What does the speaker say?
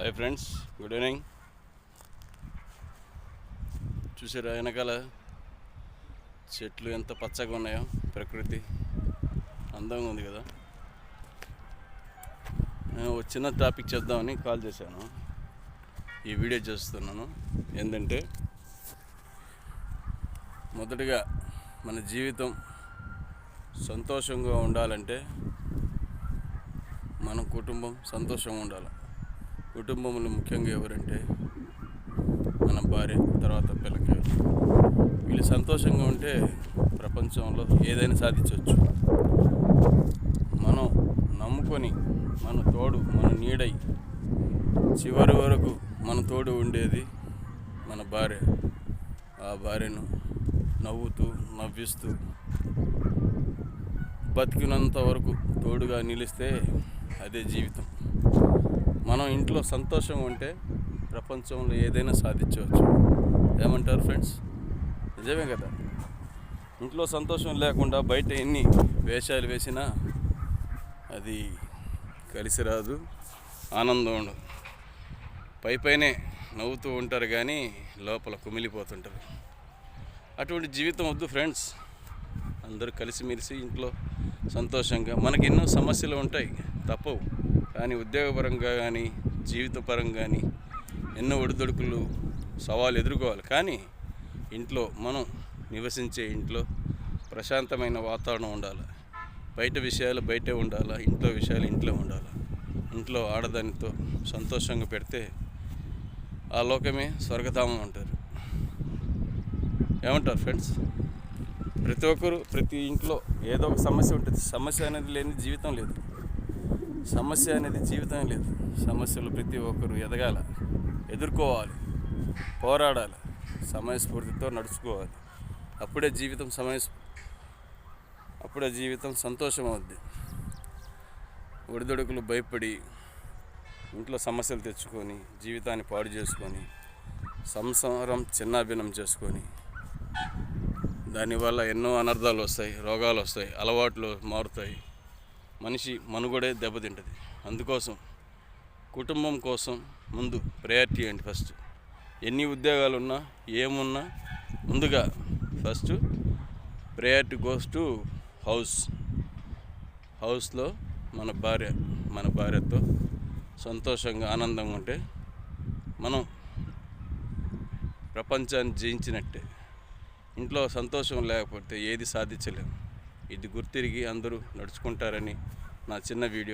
Hi friends, good evening. చూసారా వెనకాల చెట్లు ఎంత పచ్చగా ఉన్నాయో, ప్రకృతి అందంగా ఉంది కదా. నేను ఒక చిన్న టాపిక్ చేద్దామని కాల్ చేశాను, ఈ వీడియో చేస్తున్నాను. ఏంటంటే, మొదటగా మన జీవితం సంతోషంగా ఉండాలంటే మన కుటుంబం సంతోషంగా ఉండాలి. కుటుంబంలో ముఖ్యంగా ఎవరంటే మన భార్య, తర్వాత పిల్లకాయలు. వీళ్ళు సంతోషంగా ఉంటే ప్రపంచంలో ఏదైనా సాధించవచ్చు. మనం నమ్ముకొని మన తోడు, మన నీడై చివరి వరకు మన తోడు ఉండేది మన భార్య. ఆ భార్యను నవ్వుతూ నవ్విస్తూ బతికినంత వరకు తోడుగా నిలిస్తే అదే జీవితం. మనం ఇంట్లో సంతోషం ఉంటే ప్రపంచంలో ఏదైనా సాధించవచ్చు. ఏమంటారు ఫ్రెండ్స్? నిజమే కదా. ఇంట్లో సంతోషం లేకుండా బయట ఎన్ని వేషాలు వేసినా అది కలిసి రాదు, ఆనందం ఉండదు. పైనే నవ్వుతూ ఉంటారు కానీ లోపల కుమిలిపోతుంటారు. అటువంటి జీవితం వద్దు ఫ్రెండ్స్. అందరూ కలిసిమెలిసి ఇంట్లో సంతోషంగా, మనకి ఎన్నో సమస్యలు ఉంటాయి, తప్పవు. కానీ ఉద్యోగపరంగా కానీ జీవితపరంగా కానీ ఎన్నో ఒడిదొడుకులు, సవాలు ఎదుర్కోవాలి. కానీ ఇంట్లో మనం నివసించే ఇంట్లో ప్రశాంతమైన వాతావరణం ఉండాలి. బయట విషయాలు బయటే ఉండాలి, ఇంట్లో విషయాలు ఇంట్లో ఉండాలి. ఇంట్లో ఆడదానితో సంతోషంగా పెడితే ఆ లోకమే స్వర్గధామం అంటారు. ఏమంటారు ఫ్రెండ్స్? ప్రతి ఒక్కరు, ప్రతి ఇంట్లో ఏదో ఒక సమస్య ఉంటుంది. సమస్య అనేది లేని జీవితం లేదు. సమస్య అనేది జీవితం లేదు. సమస్యలు ప్రతి ఒక్కరు ఎదగాల, ఎదుర్కోవాలి, పోరాడాలి, సమయస్ఫూర్తితో నడుచుకోవాలి. అప్పుడే జీవితం సంతోషం అవుద్ది. ఒడిదొడుకులు భయపడి ఇంట్లో సమస్యలు తెచ్చుకొని జీవితాన్ని పాడు చేసుకొని సంసారం చిన్నాభిన్నం చేసుకొని దానివల్ల ఎన్నో అనర్థాలు వస్తాయి, రోగాలు వస్తాయి, అలవాట్లు మారుతాయి, మనిషి మనుగడే దెబ్బతింటుంది. అందుకోసం కుటుంబం కోసం ముందు ప్రయారిటీ ఏంటి? ఫస్ట్ ఎన్ని ఉద్యోగాలు ఉన్నా ఏమున్నా ముందుగా ఫస్ట్ ప్రయారిటీ గోస్ టు హౌస్లో మన భార్యతో సంతోషంగా ఆనందంగా ఉంటే మనం ప్రపంచాన్ని జయించినట్టే. ఇంట్లో సంతోషం లేకపోతే ఏది సాధించలేము. ఇది గుర్తిరిగి అందరూ నడుచుకుంటారని నా చిన్న వీడియో.